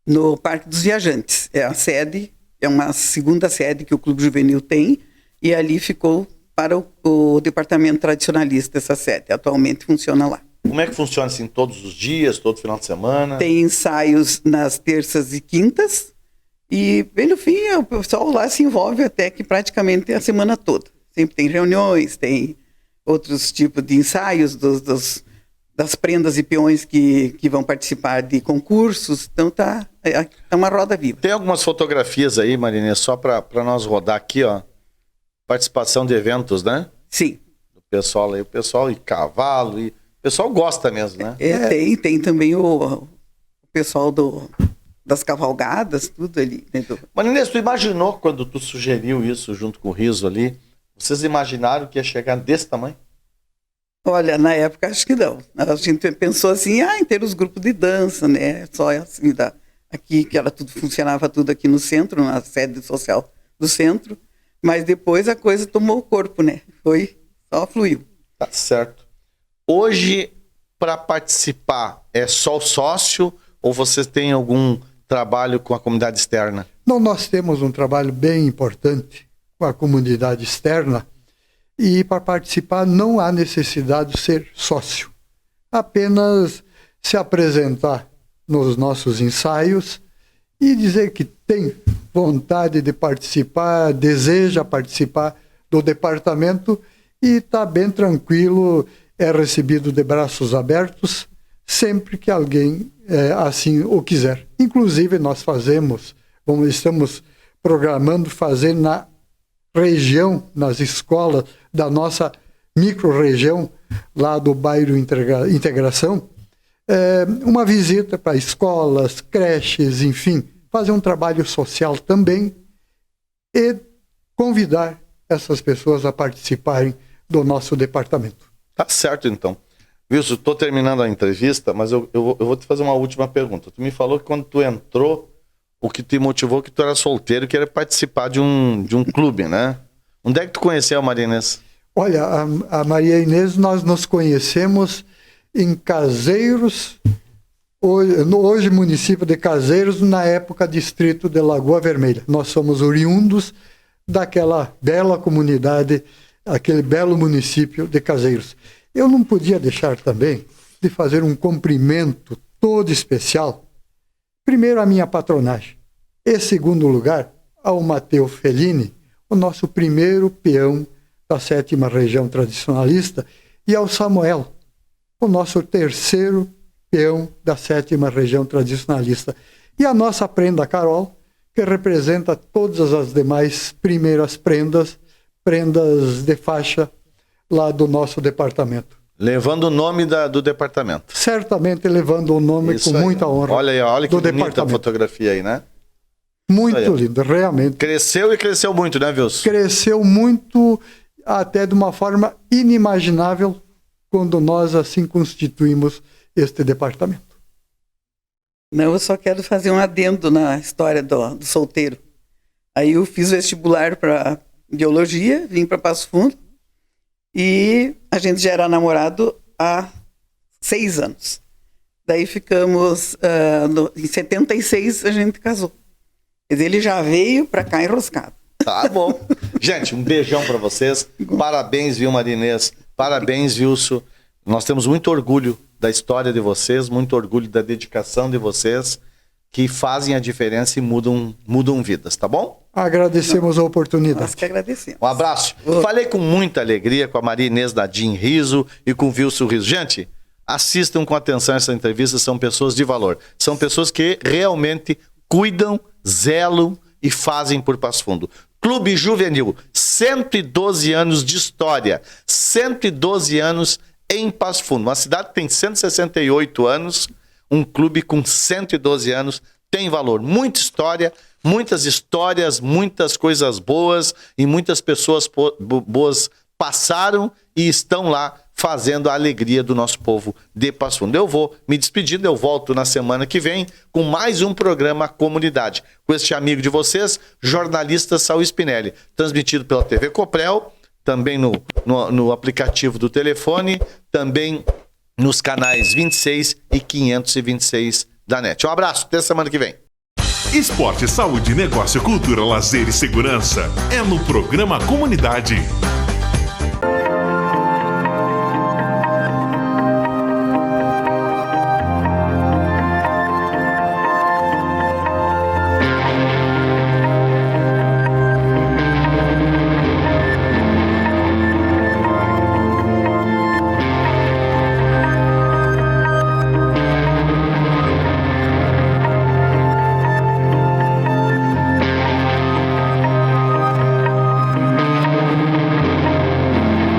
No Parque dos Viajantes. É a sede, é uma segunda sede que o Clube Juvenil tem, e ali ficou para o departamento tradicionalista essa sede. Atualmente funciona lá. Como é que funciona assim, todos os dias, todo final de semana? Tem ensaios nas terças e quintas e, bem no fim, o pessoal lá se envolve até que praticamente a semana toda. Sempre tem reuniões, tem outros tipos de ensaios das prendas e peões que vão participar de concursos. Então é uma roda viva. Tem algumas fotografias aí, Marinês, só para nós rodar aqui, ó. Participação de eventos, né? Sim. O pessoal e cavalo e... O pessoal gosta mesmo, né? Tem também o pessoal das cavalgadas, tudo ali. Marinês, tu imaginou quando tu sugeriu isso junto com o Riso ali? Vocês imaginaram que ia chegar desse tamanho? Olha, na época acho que não. A gente pensou assim, em ter os grupos de dança, né? Só assim, aqui que funcionava tudo aqui no centro, na sede social do centro. Mas depois a coisa tomou o corpo, né? Só fluiu. Tá certo. Hoje, para participar, é só o sócio ou você tem algum trabalho com a comunidade externa? Não, nós temos um trabalho bem importante com a comunidade externa e para participar não há necessidade de ser sócio. Apenas se apresentar nos nossos ensaios e dizer que tem vontade de participar, deseja participar do departamento e está bem tranquilo, é recebido de braços abertos sempre que alguém assim o quiser. Inclusive nós estamos programando fazer na região, nas escolas da nossa micro-região, lá do bairro Integração, uma visita para escolas, creches, enfim, fazer um trabalho social também e convidar essas pessoas a participarem do nosso departamento. Tá certo, então. Wilson, estou terminando a entrevista, mas eu vou te fazer uma última pergunta. Tu me falou que quando tu entrou, o que te motivou que tu era solteiro e queria participar de um clube, né? Onde é que tu conheceu a Maria Inês? Olha, a Maria Inês, nós nos conhecemos em Caseiros, hoje município de Caseiros, na época distrito de Lagoa Vermelha. Nós somos oriundos daquela bela comunidade, aquele belo município de Caseiros. Eu não podia deixar também de fazer um cumprimento todo especial, primeiro à minha patronagem, e segundo lugar, ao Matteo Fellini, o nosso primeiro peão da 7ª região tradicionalista, e ao Samuel, o nosso terceiro peão da 7ª região tradicionalista. E a nossa prenda Carol, que representa todas as demais primeiras prendas de faixa lá do nosso departamento. Levando o nome do departamento. Certamente levando o nome isso com aí, muita honra. Olha que bonita a fotografia aí, né? Muito lindo, realmente. Cresceu e cresceu muito, né, Wilson? Cresceu muito, até de uma forma inimaginável quando nós assim constituímos este departamento. Não, eu só quero fazer um adendo na história do solteiro. Aí eu fiz vestibular para biologia, vim para Passo Fundo e a gente já era namorado há 6 anos. Daí ficamos, em 76 a gente casou. Quer dizer, ele já veio para cá enroscado. Tá bom. Gente, um beijão para vocês. Parabéns, viu, Marinês? Parabéns, Wilson. Nós temos muito orgulho da história de vocês, muito orgulho da dedicação de vocês, que fazem a diferença e mudam vidas, tá bom? Agradecemos a oportunidade. Nós que agradecemos. Um abraço. Falei com muita alegria com a Maria Inês Nadim Riso e com o Wilson Riso. Gente, assistam com atenção essa entrevista, são pessoas de valor. São pessoas que realmente cuidam, zelam e fazem por Passo Fundo. Clube Juvenil, 112 anos de história, 112 anos em Passo Fundo. Uma cidade que tem 168 anos, um clube com 112 anos, tem valor. Muita história, muitas histórias, muitas coisas boas e muitas pessoas boas passaram e estão lá fazendo a alegria do nosso povo de Passo Fundo. Eu vou me despedindo, eu volto na semana que vem com mais um programa Comunidade, com este amigo de vocês, jornalista Saul Spinelli, transmitido pela TV Coprel, também no aplicativo do telefone, também nos canais 26 e 526 da NET. Um abraço, até semana que vem. Esporte, saúde, negócio, cultura, lazer e segurança é no programa Comunidade.